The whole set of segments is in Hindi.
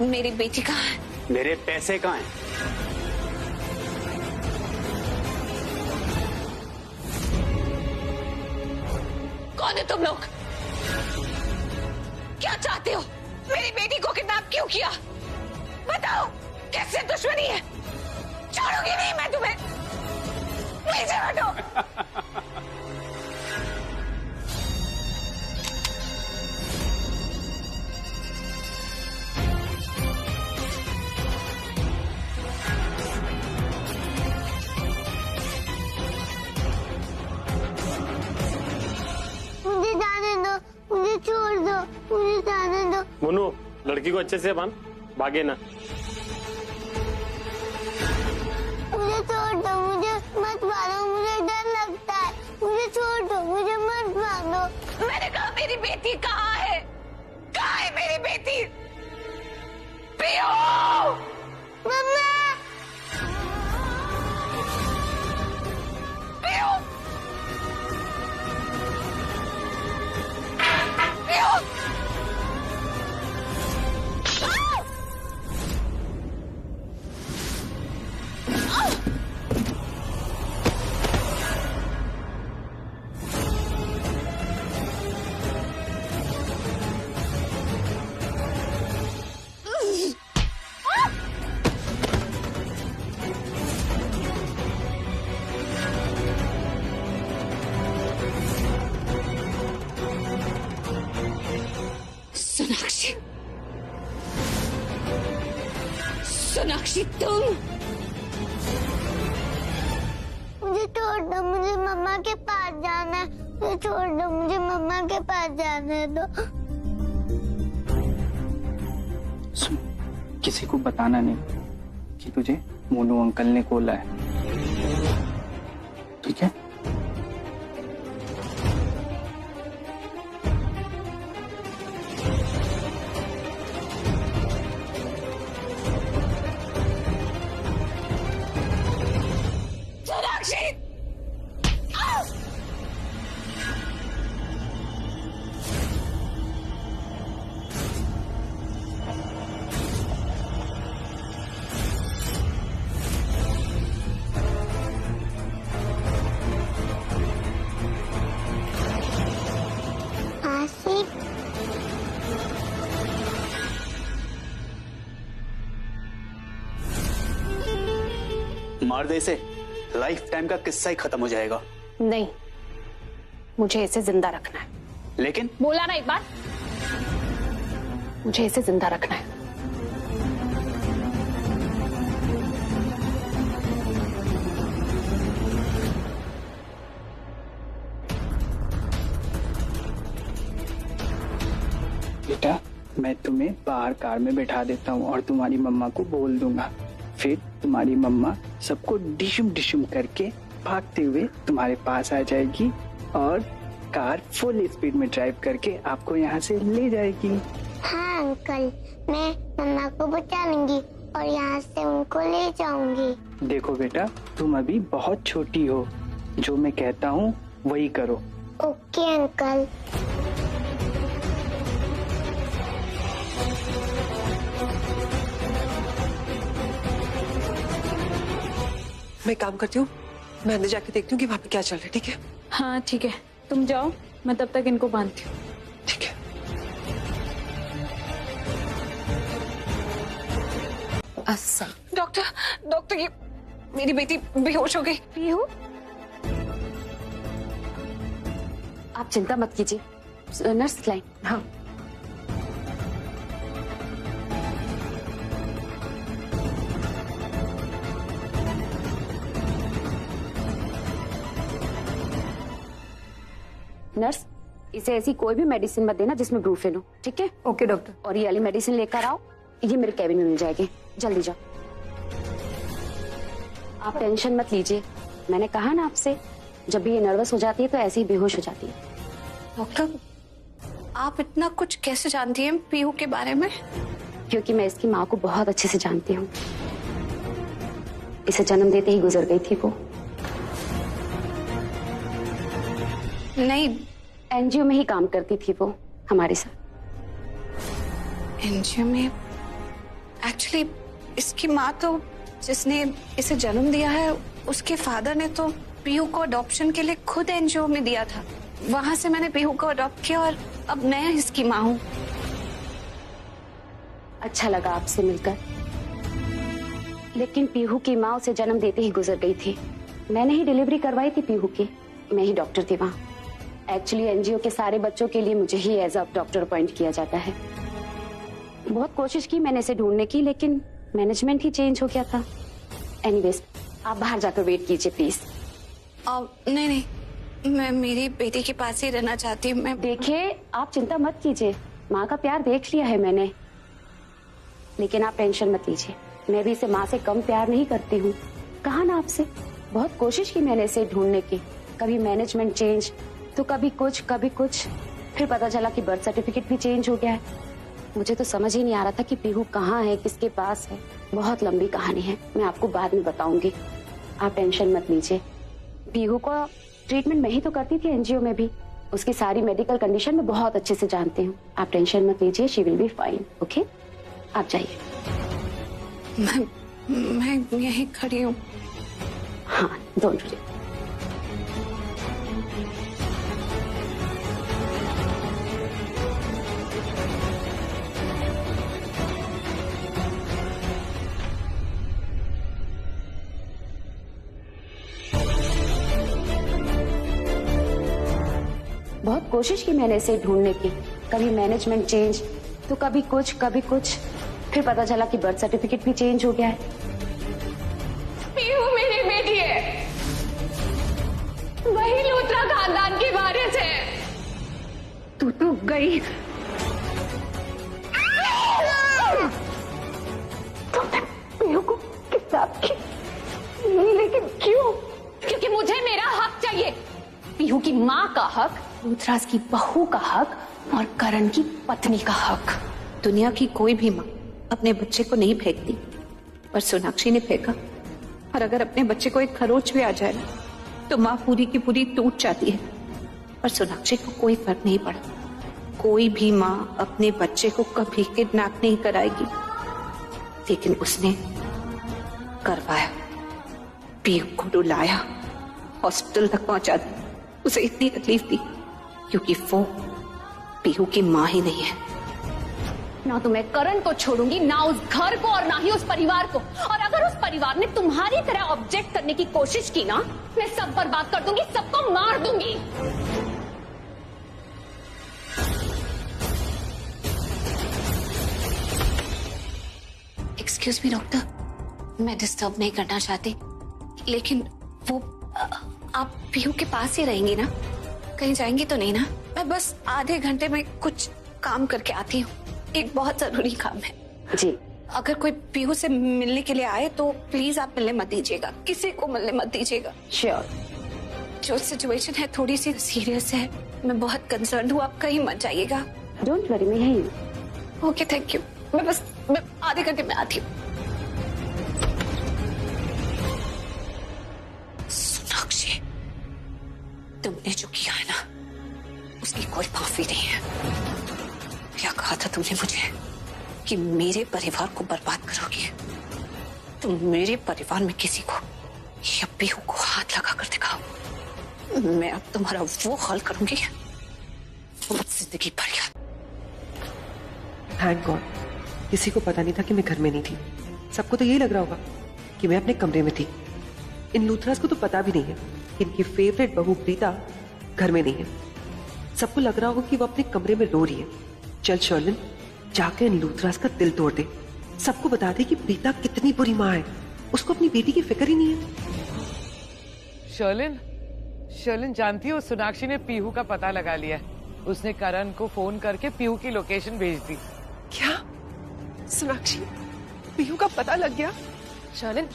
मेरी बेटी कहाँ है? मेरे पैसे कहाँ हैं? कौन है तुम लोग? क्या चाहते हो? मेरी बेटी को किडनैप क्यों किया? बताओ, किससे दुश्मनी है? छोड़ूंगी नहीं मैं तुम्हें। नीचे हटो। मुझे जाने दो, मुझे छोड़ दो, मुझे जाने दो। मुन्नू, लड़की को अच्छे से बांध, भागे ना। मुझे छोड़ दो, मुझे मत मारो, मुझे डर लगता है। मुझे छोड़ दो, मुझे मत मारो। मैंने कहा मेरी बेटी कहाँ है? कहाँ है मेरी बेटी? पियो! मम्मा! पियो! पियो! सोनाक्षी, सोनाक्षी तुम! मुझे छोड़ दो, मुझे मम्मा के पास जाना है। मुझे छोड़ दो, मुझे मम्मा के पास जाने दो। सुन, किसी को बताना नहीं कि तुझे मोनू अंकल ने बोला है, ठीक है? सोनाक्षी! आसिफ, मार दे इसे, लाइफ टाइम का किस्सा ही खत्म हो जाएगा। नहीं, मुझे इसे जिंदा रखना है। लेकिन बोला ना एक बार, मुझे इसे जिंदा रखना है। बेटा, मैं तुम्हें बाहर कार में बैठा देता हूँ और तुम्हारी मम्मा को बोल दूंगा। फिर तुम्हारी मम्मा सबको डिशुम डिशुम करके भागते हुए तुम्हारे पास आ जाएगी और कार फुल स्पीड में ड्राइव करके आपको यहाँ से ले जाएगी। हाँ अंकल, मैं मम्मा को बचा लूंगी और यहाँ से उनको ले जाऊंगी। देखो बेटा, तुम अभी बहुत छोटी हो, जो मैं कहता हूँ वही करो। Okay uncle. मैं काम करती हूँ, मैं अंदर जाके देखती हूँ कि वहाँ पे क्या चल रहा है। ठीक है? हाँ ठीक है, तुम जाओ, मैं तब तक इनको बांधती हूँ। ठीक है। डॉक्टर, डॉक्टर, ये मेरी बेटी बेहोश हो गई। पीहू, आप चिंता मत कीजिए। Nurse line. हाँ, नर्स, इसे ऐसी कोई भी मेडिसिन मत देना जिसमें ब्रूफेन हो, ठीक है? Okay doctor. और ये वाली मेडिसिन लेकर आओ, ये मेरे कैबिन में मिल जाएगी। जल्दी जाओ। आप टेंशन मत लीजिए, मैंने कहा ना आपसे, जब भी ये नर्वस हो जाती है तो ऐसे ही बेहोश हो जाती है। डॉक्टर, आप इतना कुछ कैसे जानती हैं पीहू के बारे में? क्योंकि मैं इसकी माँ को बहुत अच्छे से जानती हूँ। इसे जन्म देते ही गुजर गई थी वो। नहीं, एनजीओ में ही काम करती थी वो हमारे साथ। एनजीओ में? एक्चुअली इसकी माँ तो जिसने इसे जन्म दिया है उसके फादर ने तो पीहू को अडॉप्शन के लिए खुद एनजीओ में दिया था। वहां से मैंने पीहू को अडॉप्ट किया और अब मैं इसकी माँ हूँ। अच्छा लगा आपसे मिलकर, लेकिन पीहू की माँ उसे जन्म देते ही गुजर गई थी। मैंने ही डिलीवरी करवाई थी पीहू की, मैं ही डॉक्टर थी वहाँ। एक्चुअली एनजीओ के सारे बच्चों के लिए मुझे ही एज अ डॉक्टर अपॉइंट किया जाता है। बहुत कोशिश की मैंने इसे ढूंढने की, लेकिन मैनेजमेंट ही चेंज हो गया था। एनीवेज, आप बाहर जाकर वेट कीजिए प्लीज। नहीं नहीं, मैं मेरी बेटी के पास ही रहना चाहती हूँ। मैं देखिए, आप चिंता मत कीजिए, माँ का प्यार देख लिया है मैंने, लेकिन आप टेंशन मत लीजिए। मैं भी इसे माँ से कम प्यार नहीं करती हूँ, कहा ना आपसे। बहुत कोशिश की मैंने इसे ढूंढने की, कभी मैनेजमेंट चेंज तो कभी कुछ, फिर पता चला कि बर्थ सर्टिफिकेट भी चेंज हो गया है। मुझे तो समझ ही नहीं आ रहा था कि पीहू कहाँ है, किसके पास है। बहुत लंबी कहानी है, मैं आपको बाद में बताऊंगी, आप टेंशन मत लीजिए। पीहू को ट्रीटमेंट मैं ही तो करती थी एनजीओ में भी, उसकी सारी मेडिकल कंडीशन मैं बहुत अच्छे से जानती हूँ। आप टेंशन मत लीजिए, she will be fine. Okay, आप जाइए। मैं यहीं खड़ी हूँ। हाँ, डोंट वरी। बहुत कोशिश की मैंने इसे ढूंढने की, कभी मैनेजमेंट चेंज तो कभी कुछ, फिर पता चला कि बर्थ सर्टिफिकेट भी चेंज हो गया है। पीहू मेरी बेटी है, वही लूथरा खानदान की वारिस है। तू तो गई, तुमने पीहू को किडनैप की, लेकिन क्यों? क्योंकि मुझे मेरा हक चाहिए। पीहू की माँ का हक, लूथराज की बहू का हक और करण की पत्नी का हक। दुनिया की कोई भी माँ अपने बच्चे को नहीं फेंकती, पर सोनाक्षी ने फेंका। और अगर अपने बच्चे को एक खरोच भी आ जाए ना, तो माँ पूरी की पूरी टूट जाती है। पर सोनाक्षी को कोई फर्क नहीं पड़ा। कोई भी माँ अपने बच्चे को कभी किडनैप नहीं कराएगी, लेकिन उसने करवाया। पीहू को रुलाया, हॉस्पिटल तक पहुंचा दिया। उसे इतनी तकलीफ दी क्योंकि वो पीहू की माँ ही नहीं है। ना तो मैं करण को छोड़ूंगी, ना उस घर को, और ना ही उस परिवार को। और अगर उस परिवार ने तुम्हारी तरह ऑब्जेक्ट करने की कोशिश की ना, मैं सब बर्बाद कर दूंगी, सबको मार दूंगी। एक्सक्यूज मी डॉक्टर, मैं डिस्टर्ब नहीं करना चाहती, लेकिन वो आप पीहू के पास ही रहेंगी ना? कहीं जाएंगी तो नहीं ना? मैं बस आधे घंटे में कुछ काम करके आती हूँ, एक बहुत जरूरी काम है। जी, अगर कोई पीहू से मिलने के लिए आए तो प्लीज आप मिलने मत दीजिएगा, किसी को मिलने मत दीजिएगा। श्योर। जो सिचुएशन है थोड़ी सी सीरियस है, मैं बहुत कंसर्न हूँ, आप कहीं मत जाइएगा। डोंट वरी, मैं यही हूँ। Okay, thank you. मैं आधे घंटे में आती हूँ। सोनाक्षी, तुमने जो किया है ना, उसकी कोई माफी नहीं है। क्या कहा था तुमने मुझे कि मेरे परिवार को बर्बाद करोगी? तुम मेरे परिवार में किसी को या पीहू को हाथ लगा कर दिखाओ, मैं अब तुम्हारा वो हाल करूंगी, वो जिंदगी भर याद। थैंक गॉड, किसी को पता नहीं था कि मैं घर में नहीं थी। सबको तो यही लग रहा होगा कि मैं अपने कमरे में थी। इन लूथरास को तो पता भी नहीं है कि इनकी फेवरेट बहू प्रीता घर में नहीं है। सबको लग रहा होगा कि वो अपने कमरे में रो रही है। चल शर्लिन, जाके इन लूथरास का दिल तोड़ दे, सबको बता दे कि प्रीता कितनी बुरी माँ है, उसको अपनी बेटी की फिक्र ही नहीं है। शर्लिन जानती हो, सोनाक्षी ने पीहू का पता लगा लिया है। उसने करण को फोन करके पीहू की लोकेशन भेज दी। क्या? सोनाक्षी, पीहू का पता लग गया? शर्लिन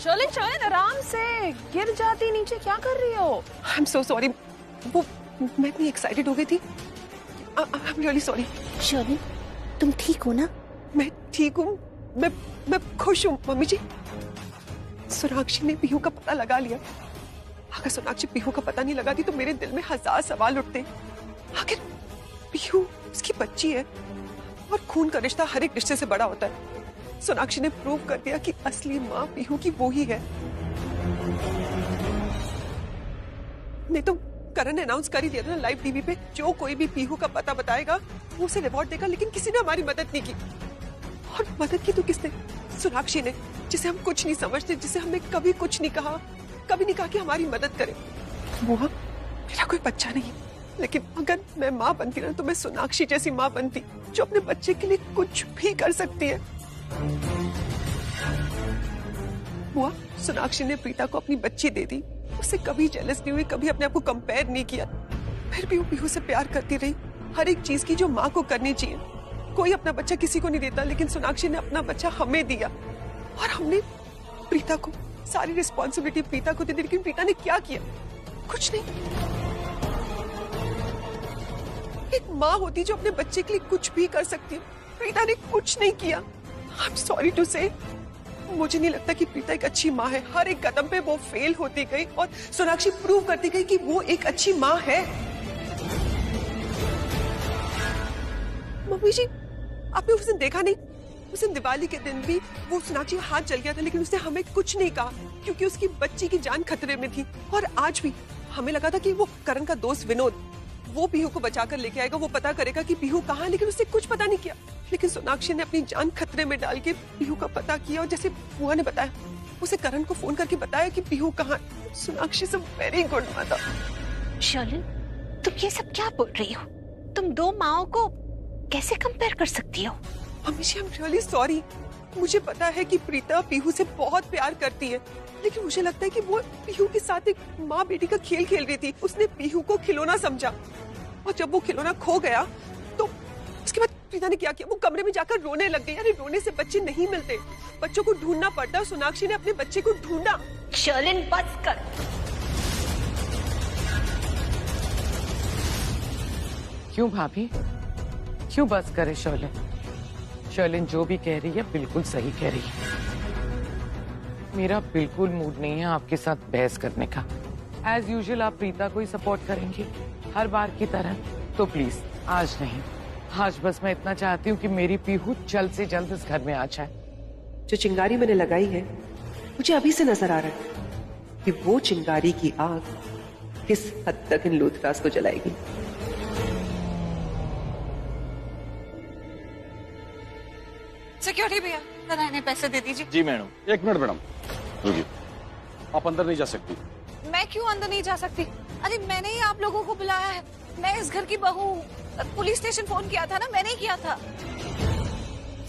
आराम से, गिर जाती नीचे, क्या कर रही हो? आई एम सो सॉरी, वो मैं इतनी एक्साइटेड हो गई थी। I am really sorry. Sherlyn, तुम ठीक हो ना? मैं ठीक हूँ, मैं खुश हूँ मम्मी जी। सोनाक्षी ने पीहू का पता लगा लिया। अगर सोनाक्षी पीहू का पता नहीं लगाती तो मेरे दिल में 1000 सवाल उठते। आखिर पीहू उसकी बच्ची है और खून का रिश्ता हर एक रिश्ते से बड़ा होता है। सोनाक्षी ने प्रूव कर दिया कि असली माँ पीहू की वो ही है। नहीं तो करण ने अनाउंस कर ही दिया था ना लाइव टीवी पे, जो कोई भी पीहू का पता बताएगा वो उसे रिवॉर्ड देगा, लेकिन किसी ने हमारी मदद नहीं की। और मदद की तो किसने? सोनाक्षी ने, जिसे हम कुछ नहीं समझते, जिसे हमने कभी कुछ नहीं कहा, कभी नहीं कहा कि हमारी मदद करे। वो मेरा कोई बच्चा नहीं, लेकिन अगर मैं माँ बनती ना तो मैं सोनाक्षी जैसी माँ बनती, जो अपने बच्चे के लिए कुछ भी कर सकती है। बुआ, सोनाक्षी ने प्रीता को अपनी बच्ची दे दी, उससे कभी जेलस नहीं हुई, कभी अपने आप को कंपेयर नहीं किया, फिर भी वो पीहू से प्यार करती रही, हर एक चीज की जो माँ को करनी चाहिए। कोई अपना बच्चा किसी को नहीं देता, लेकिन सोनाक्षी ने अपना बच्चा हमें दिया, और हमने प्रीता को सारी रिस्पॉन्सिबिलिटी प्रीता को दे दी। लेकिन प्रीता ने क्या किया? कुछ नहीं। एक माँ होती जो अपने बच्चे के लिए कुछ भी कर सकती है, प्रीता ने कुछ नहीं किया। आई एम सॉरी टू से, मुझे नहीं लगता कि प्रीता एक अच्छी माँ है। हर एक कदम पे वो फेल होती गई और सोनाक्षी प्रूव करती गई कि वो एक अच्छी माँ है। मम्मी जी, आपने उस दिन देखा नहीं? उस दिन दिवाली के दिन भी वो सोनाक्षी हाथ जल गया था, लेकिन उसने हमें कुछ नहीं कहा क्योंकि उसकी बच्ची की जान खतरे में थी। और आज भी हमें लगा था कि वो करण का दोस्त विनोद वो पीहू को बचाकर लेके आएगा, वो पता करेगा कि पीहू कहाँ है, लेकिन उसने कुछ पता नहीं किया। लेकिन सोनाक्षी ने अपनी जान खतरे में डाल के पीहू का पता किया, और जैसे बुआ ने बताया, उसे करण को फोन करके बताया कि पीहू कहाँ है। सोनाक्षी से वेरी गुड मदर। शर्लिन, तुम ये सब क्या बोल रही हो? तुम दो माओं को कैसे कंपेयर कर सकती हो? Mummy ji, I am really sorry. मुझे पता है कि प्रीता पीहू से बहुत प्यार करती है, लेकिन मुझे लगता है कि वो पीहू के साथ एक माँ बेटी का खेल खेल रही थी। उसने पीहू को खिलौना समझा, और जब वो खिलौना खो गया तो उसके बाद प्रीता ने क्या किया? वो कमरे में जाकर रोने लग गई। अरे रोने से बच्चे नहीं मिलते, बच्चों को ढूंढना पड़ता है। सोनाक्षी ने अपने बच्चे को ढूंढा। शर्लिन, बस कर। क्यों भाभी, क्यों बस करे शर्लिन? शर्लिन जो भी कह रही है बिल्कुल सही कह रही है। मेरा बिल्कुल मूड नहीं है आपके साथ बहस करने का। एज यूजुअल आप प्रीता को ही सपोर्ट करेंगी हर बार की तरह, तो प्लीज आज नहीं। आज बस मैं इतना चाहती हूँ कि मेरी पीहू जल्द से जल्द इस घर में आ जाए। जो चिंगारी मैंने लगाई है, मुझे अभी से नजर आ रहा है कि वो चिंगारी की आग किस हद तक इन लूथराज को जलाएगी। सिक्योरिटी भैया, नारायण पैसे दे दीजिए। जी मैडम। एक मिनट मैडम, रुकिए, आप अंदर नहीं जा सकती। मैं क्यों अंदर नहीं जा सकती? अरे मैंने ही आप लोगों को बुलाया है, मैं इस घर की बहू हूँ। पुलिस स्टेशन फोन किया था ना, मैंने ही किया था।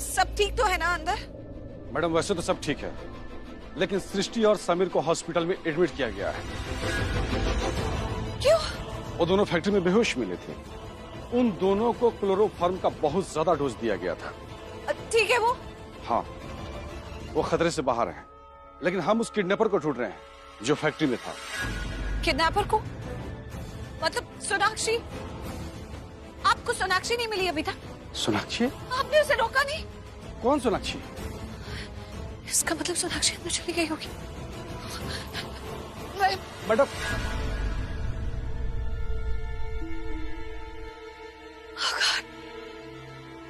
सब ठीक तो है ना अंदर? मैडम वैसे तो सब ठीक है, लेकिन सृष्टि और समीर को हॉस्पिटल में एडमिट किया गया है। क्यों? वो दोनों फैक्ट्री में बेहोश मिले थे। उन दोनों को क्लोरोफॉर्म का बहुत ज्यादा डोज दिया गया था। ठीक है वो? हाँ, वो खतरे से बाहर है, लेकिन हम उस किडनैपर को ढूंढ रहे हैं जो फैक्ट्री में था। किडनैपर को? मतलब सोनाक्षी? आपको सोनाक्षी नहीं मिली अभी तक? सोनाक्षी? आपने उसे रोका नहीं? कौन सोनाक्षी? इसका मतलब सोनाक्षी अंदर चली गई होगी। Madam,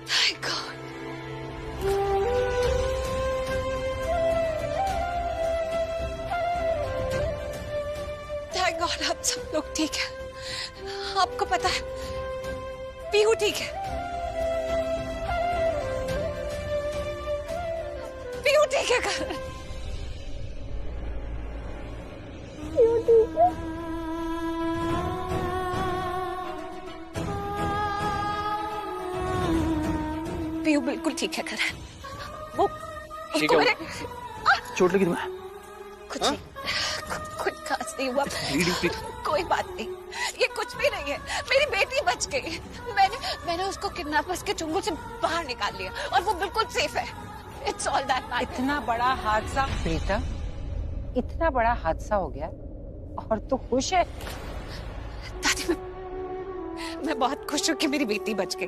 Thank God. Thank God आप सब लोग ठीक है। आपको पता है पीहू ठीक है। पीहू ठीक है कर। पीहू बिल्कुल ठीक है कर। वो ठीक है। चोट लगी तुम्हें? कुछ नहीं, कुछ खास नहीं हुआ। कोई बात नहीं, ये कुछ भी नहीं है। मेरी बेटी बच गई। मैंने उसको किडनैपर्स के चुंगल से बाहर निकाल लिया और वो बिल्कुल सेफ है। It's all that matters. इतना बड़ा हादसा प्रीता, इतना बड़ा हादसा हो गया और तू खुश है? दादी, मैं बहुत खुश हूँ कि मेरी बेटी बच गई।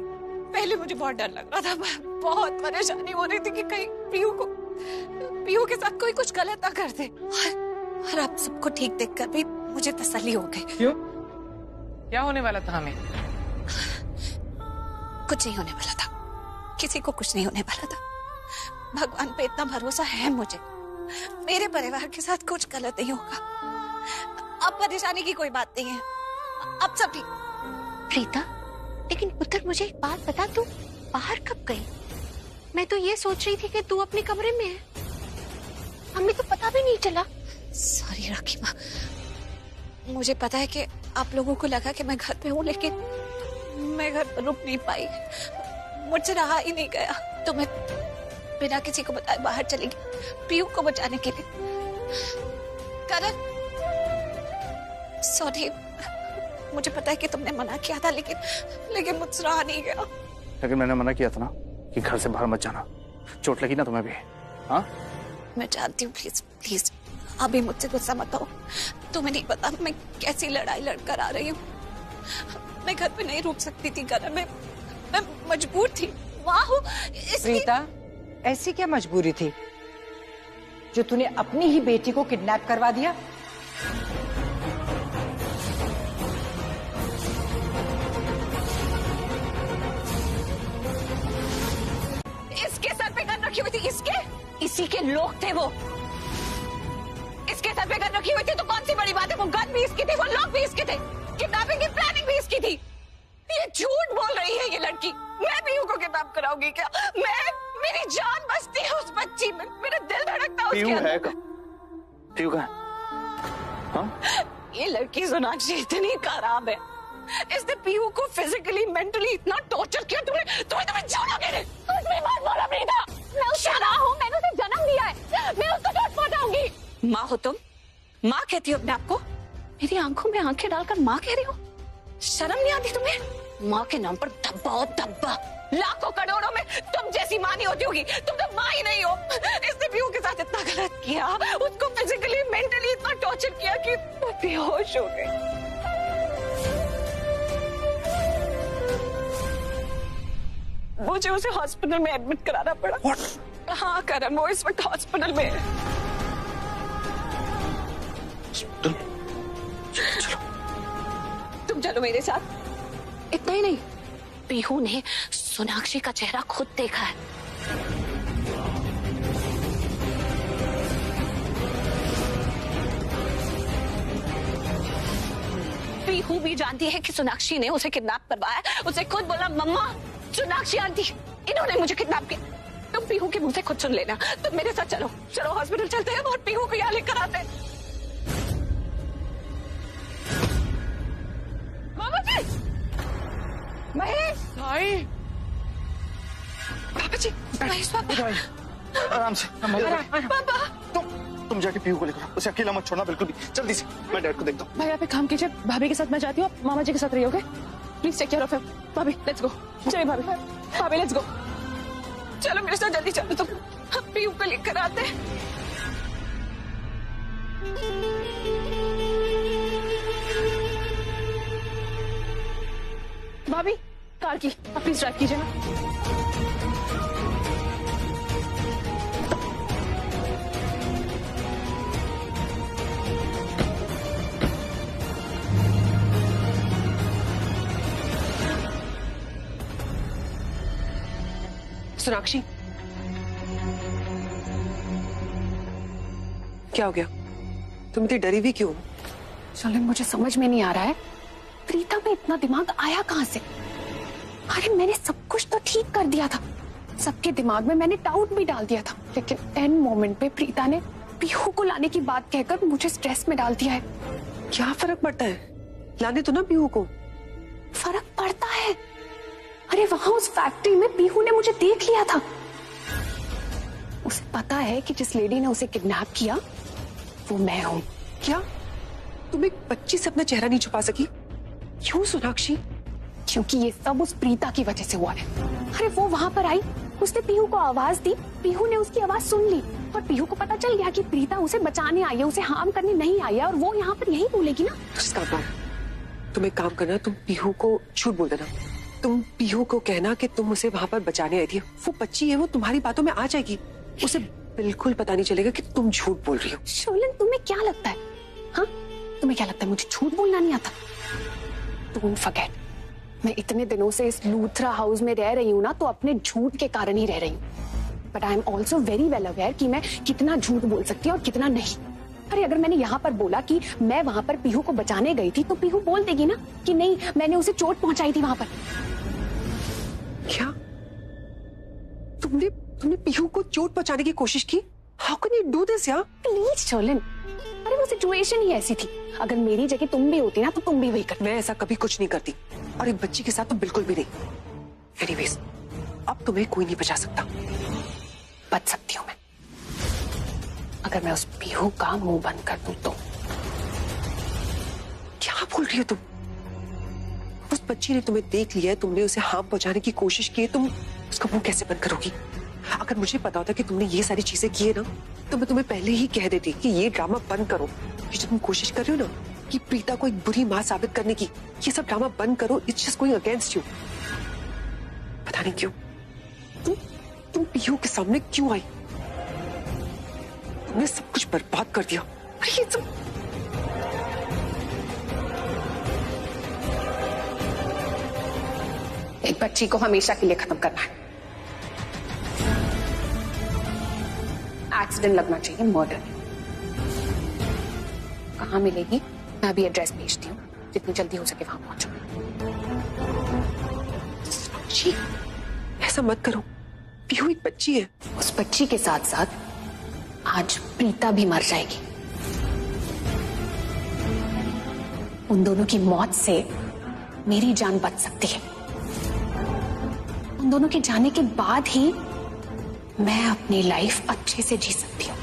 पहले मुझे बहुत डर लग रहा था, मैं बहुत परेशानी हो रही थी कि कहीं पीहू के साथ कोई कुछ गलत ना कर दे। और आप सबको ठीक देखकर भी मुझे तसल्ली हो गई। क्यों? क्या होने वाला था हमें? कुछ नहीं होने वाला था, किसी को कुछ नहीं होने वाला था। भगवान पे इतना भरोसा है मुझे, मेरे परिवार के साथ कुछ गलत नहीं होगा। अब परेशानी की कोई बात नहीं है, अब सब ठीक। प्रीता, लेकिन पुत्र मुझे एक बात बता, तू बाहर कब गई? मैं तो ये सोच रही थी कि तू अपने कमरे में है, हमें तो पता भी नहीं चला। सॉरी राखी माँ, मुझे पता है कि आप लोगों को लगा कि मैं घर पे हूँ, लेकिन मैं घर पर रुक नहीं पाई, मुझसे रहा ही नहीं गया, तो मैं बिना किसी को बताए बाहर चली गई पीयू को बचाने के लिए। करण, सॉरी, मुझे पता है कि तुमने मना किया था, लेकिन मुझसे रहा नहीं गया। लेकिन मैंने मना किया था ना कि घर से बाहर मत जाना, चोट लगी ना तुम्हें भी। हाँ, मैं जानती हूँ, प्लीज प्लीज अभी मुझसे गुस्सा मत हो। तुम्हें नहीं पता मैं कैसी लड़ाई लड़कर आ रही हूँ। मैं घर पे नहीं रुक सकती थी, घर में मैं मजबूर थी। वाह, प्रीता, ऐसी क्या मजबूरी थी जो तूने अपनी ही बेटी को किडनैप करवा दिया? इसके सर पे गन रखी हुई थी, इसी के लोग थे वो। इसके सर पे गन रखी हुई थी तो कौन सी बड़ी बात है? वो गन भी इसकी थी, वो लोग भी इसके थे, किडनैपिंग की प्लानिंग भी इसकी थी। ये झूठ बोल रही है ये लड़की। मैं पीयू को किडनैप कराऊंगी क्या? मेरी जान बचती है उस बच्ची में, मेरा दिल धड़कता है उसके अंदर। पीयू कहाँ है? हाँ? ये लड़की सोनाक्षी इतनी खराब है, इसने पीयू को फिजिकली मेंटली इतना टॉर्चर किया। तुम्हें छोड़ोगे नहीं? कुछ भी मत बोलो प्रीता। मैं उसकी माँ हूँ, मैंने उसे जन्म दिया है, मैं उसको चोट पहुंचाऊंगी। माँ हो तुम? माँ कहती हो अपने आप को? मेरी आंखों में आंखें डालकर माँ कह रही हो? शर्म नहीं आती तुम्हें? माँ के नाम पर धब्बा और धब्बा, लाखों करोड़ों में तुम जैसी माँ नहीं होती होगी। तुम तो माँ ही नहीं हो। इसने पीयू के साथ इतना गलत किया, उसको फिजिकली मेंटली इतना टॉर्चर किया कि वो बेहोश हो गई। मुझे उसे हॉस्पिटल में एडमिट कराना पड़ा। हाँ करण, वो इस वक्त हॉस्पिटल में है। तुम चलो मेरे साथ। इतना ही नहीं, पीहू ने सोनाक्षी का चेहरा खुद देखा है। पीहू भी जानती है कि सोनाक्षी ने उसे किडनैप करवाया। उसे खुद बोला, मम्मा सोनाक्षी आंटी, इन्होंने मुझे किडनैप किया। तुम पीहू के मुंह से खुद सुन लेना। तुम मेरे साथ चलो, चलो हॉस्पिटल चलते हैं और पीहू को यहाँ लेकर आते हैं। मामा जी, महेश, पापा जी, महेश पापा, आराम से। पापा, तुम जाके पीयू को लेकर आओ, उसे अकेला मत छोड़ना बिल्कुल भी। जल्दी से, मैं डैड को देखता हूँ। भाई आप एक काम कीजिए, भाभी के साथ मैं जाती हूँ, आप मामा जी के साथ रहिए, okay? Please take care of him. भाभी लेट्स गो। चलिए भाभी, भाभी लेट्स गो। चलो मेरे साथ जल्दी चलो, तुम हम पीयू को लेकर आते हैं। भाभी कार की आप प्लीज ड्राइव कीजिए ना। सोनाक्षी, क्या हो गया? तुम इतनी डरी हुई क्यों? शर्लिन, मुझे समझ में नहीं आ रहा है प्रीता में इतना दिमाग आया कहाँ से? अरे मैंने सब कुछ तो ठीक कर दिया था, सबके दिमाग में मैंने डाउट भी डाल दिया था, लेकिन एंड मोमेंट पे प्रीता ने पीहू को लाने की बात कहकर मुझे स्ट्रेस में डाल दिया है। क्या फर्क पड़ता है? लाने तो ना पीहू को। फर्क पड़ता है। अरे वहां उस फैक्ट्री में पीहू ने मुझे देख लिया था। उसे पता है कि जिस लेडी ने उसे किडनैप किया वो मैं हूँ। क्या तुम एक बच्ची से अपना चेहरा नहीं छुपा सकी? क्यों सोनाक्षी? क्योंकि ये सब उस प्रीता की वजह से हुआ है। अरे वो वहां पर आई, उसने पीहू को आवाज दी, पीहू ने उसकी आवाज सुन ली और पीहू को पता चल गया कि प्रीता उसे बचाने आई है, उसे हार्म करने नहीं आई है, और वो यहाँ पर यही बोलेगी ना। तुम एक काम करना, तुम पीहू को झूठ बोल देना। तुम पीहू को कहना कि तुम उसे वहां पर बचाने आई थी। वो बच्ची है, वो तुम्हारी बातों में आ जाएगी, उसे बिल्कुल पता नहीं चलेगा कि तुम झूठ बोल रही हो। शर्लिन, तुम्हें क्या लगता है? हाँ, तुम्हें क्या लगता है मुझे झूठ बोलना नहीं आता? डोंट फॉरगेट, मैं इतने दिनों से इस लूथरा हाउस में रह रही हूँ ना, तो अपने झूठ के कारण ही रह रही हूँ। But I am also very well aware कि मैं कितना झूठ बोल सकती हूँ और कितना नहीं। अरे अगर मैंने यहाँ पर बोला कि मैं वहां पर पीहू को बचाने गई थी तो पीहू बोल देगी ना कि नहीं मैंने उसे चोट पहुंचाई थी वहां पर। क्या तुमने पीहू को चोट पहुंचाने की कोशिश की? How can you do this यार? प्लीज शर्लिन, अरे वो सिचुएशन ही ऐसी थी। अगर मेरी जगह तुम भी होती ना तो तुम भी वही करती। मैं ऐसा कभी कुछ नहीं करती और एक बच्ची के साथ तो बिल्कुल भी नहीं। एनीवेज, अब तुम्हें कोई नहीं बचा सकता। बच सकती हूँ मैं, अगर मैं उस पीहू का मुंह बंद कर दूं तो। क्या बोल रही हो तुम? उस बच्ची ने तुम्हें देख लिया है, तुमने उसे हार्म पहुंचाने की कोशिश की है, तुम उसका मुंह कैसे बंद करोगी? अगर मुझे पता होता कि तुमने ये सारी चीजें की है ना तो मैं तुम्हें पहले ही कह देती कि ये ड्रामा बंद करो। ये जो तुम कोशिश कर रहे हो ना कि प्रीता को एक बुरी मां साबित करने की, ये सब ड्रामा बंद करो। It's just going against you. पता नहीं क्यों तुम पीहू के सामने क्यों आई? तुमने सब कुछ बर्बाद कर दिया। ये सब एक बच्ची को हमेशा के लिए खत्म करना है। एक्सीडेंट लगना चाहिए, मर्डर। कहाँ मिलेगी? मैं अभी एड्रेस भेजती हूँ, जितनी जल्दी हो सके वहां पहुंचो। जी, ऐसा मत करो, पीहू एक बच्ची है। उस बच्ची के साथ साथ आज प्रीता भी मर जाएगी। उन दोनों की मौत से मेरी जान बच सकती है। उन दोनों के जाने के बाद ही मैं अपनी लाइफ अच्छे से जी सकती हूँ।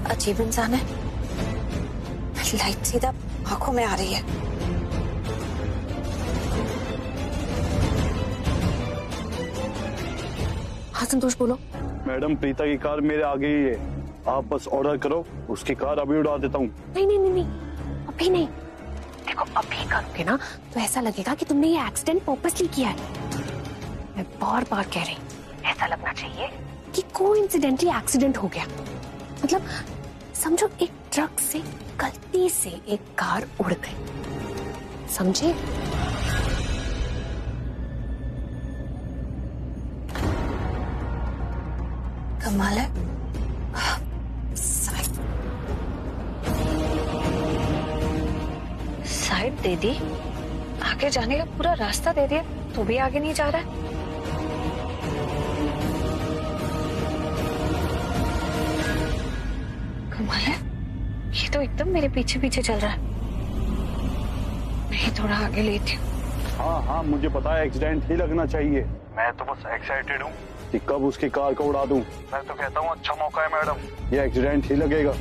अजीब इंसान है, लाइट सीधा आंखों में आ रही है। हाँ संतोष बोलो। मैडम, प्रीता की कार मेरे आगे ही है, आप बस ऑर्डर करो, उसकी कार अभी उड़ा देता हूँ। नहीं नहीं नहीं नहीं, अभी नहीं। देखो अभी करोगे ना तो ऐसा लगेगा कि तुमने ये एक्सीडेंट पर्पसली किया है। मैं बार बार कह रही हूँ, ऐसा लगना चाहिए कि कोइंसिडेंटली एक्सीडेंट हो गया। मतलब समझो एक ट्रक से गलती से एक कार उड़ गई, समझे? कमाल है। साइड दे दी, आगे जाने का पूरा रास्ता दे दिया, तो भी आगे नहीं जा रहा है। कमाल है, ये तो एकदम मेरे पीछे पीछे चल रहा है। मैं ही थोड़ा आगे लेती हूँ। हाँ हाँ, मुझे पता है एक्सीडेंट ही लगना चाहिए। मैं तो बस एक्साइटेड हूँ कि कब उसकी कार को उड़ा दूं। मैं तो कहता हूँ अच्छा मौका है मैडम, ये एक्सीडेंट ही लगेगा।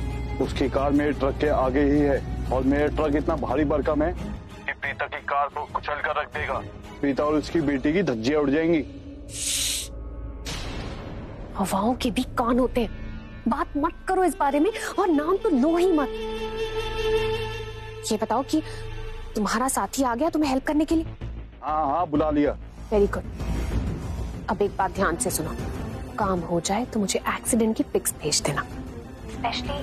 उसकी कार मेरे ट्रक के आगे ही है और मेरा ट्रक इतना भारी भरकम है कि प्रीता की कार को कुचल कर रख देगा। प्रीता और उसकी बेटी की धज्जियां उड़ जाएंगी। हवाओं के भी कान होते हैं, बात मत करो इस बारे में और नाम तो लो ही मत। ये बताओ कि तुम्हारा साथी आ गया तुम्हें हेल्प करने के लिए? हाँ हाँ, बुला लिया। Very good. अब एक बात ध्यान से सुनो, काम हो जाए तो मुझे एक्सीडेंट की पिक्स भेज देना, स्पेशली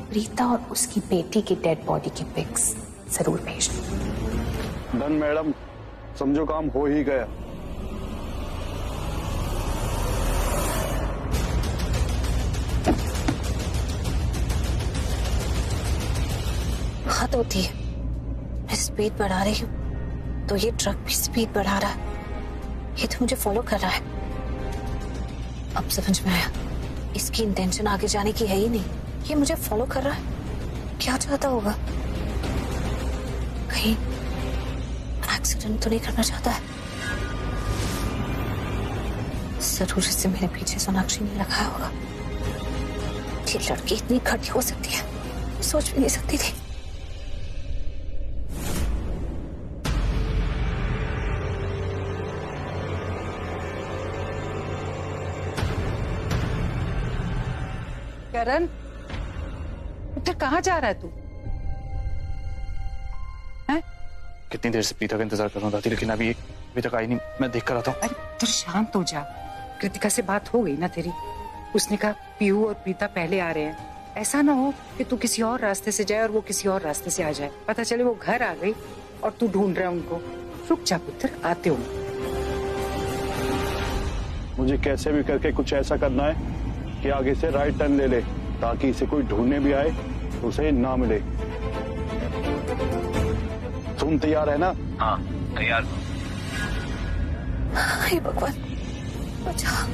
प्रीता और उसकी बेटी की डेड बॉडी की पिक्स जरूर भेजना। डन मैडम, समझो काम हो ही गया। हद होती है, मैं स्पीड बढ़ा रही हूँ तो ये ट्रक भी स्पीड बढ़ा रहा है। ये तो मुझे फॉलो कर रहा है। अब समझ में आया, इसकी इंटेंशन आगे जाने की है ही नहीं, ये मुझे फॉलो कर रहा है। क्या चाहता होगा? कहीं एक्सीडेंट तो नहीं करना चाहता है? जरूर इससे मेरे पीछे सोनाक्षी ने लगाया होगा। ये लड़की इतनी घटी हो सकती है, मैं सोच भी नहीं सकती थी। करण, बेटा कहाँ जा रहा है तू? कितनी देर से प्रीता का इंतजार कर रहा था, लेकिन अभी तक आई नहीं। मैं देख कर आता हूँ। अरे तू शांत हो जा। कृतिका से बात हो गई ना तेरी? उसने कहा पीहू और प्रीता पहले आ रहे हैं, ऐसा ना हो कि तू किसी और रास्ते से जाए और वो किसी और रास्ते से आ जाए, पता चले वो घर आ गई और तू ढूंढ रहा है उनको। रुक जा पुत्र, आते हो। मुझे कैसे भी करके कुछ ऐसा करना है कि आगे से राइट टर्न ले ले, ताकि इसे कोई ढूंढने भी आए तो उसे ना मिले। तुम तैयार है ना? हाँ तैयार। हे भगवान बचा।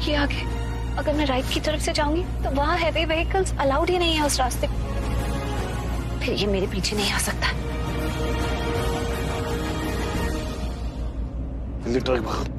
ये आगे, अगर मैं राइट की तरफ से जाऊंगी तो वहाँ हैवी व्हीकल्स अलाउड ही नहीं है उस रास्ते, फिर ये मेरे पीछे नहीं आ सकता। जल्दी ट्रक भाग।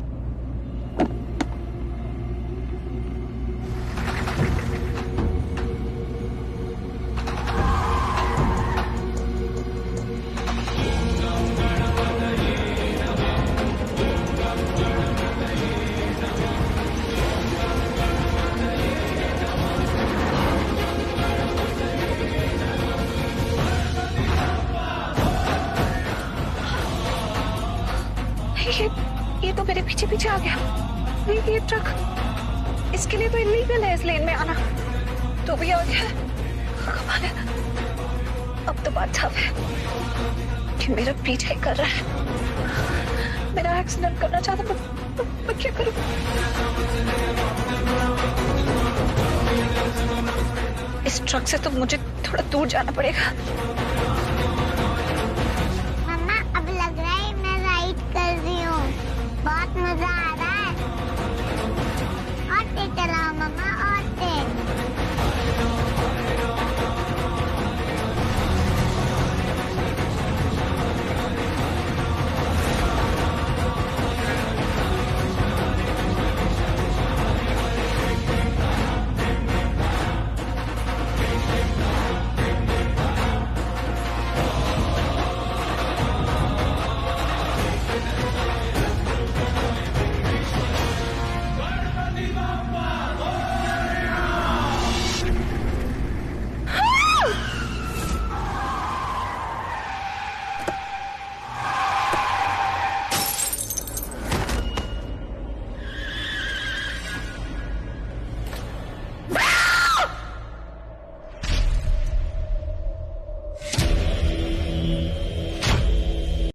ये तो मेरे पीछे पीछे आ गया। ये ट्रक, इसके लिए तो इलीगल है इस लेन में आना, तो भी आ गया। कमाल है। अब तो बात साफ है कि मेरा पीछे कर रहा है, मेरा एक्सीडेंट करना चाहता, मैं क्या करूं? इस ट्रक से तो मुझे थोड़ा दूर जाना पड़ेगा।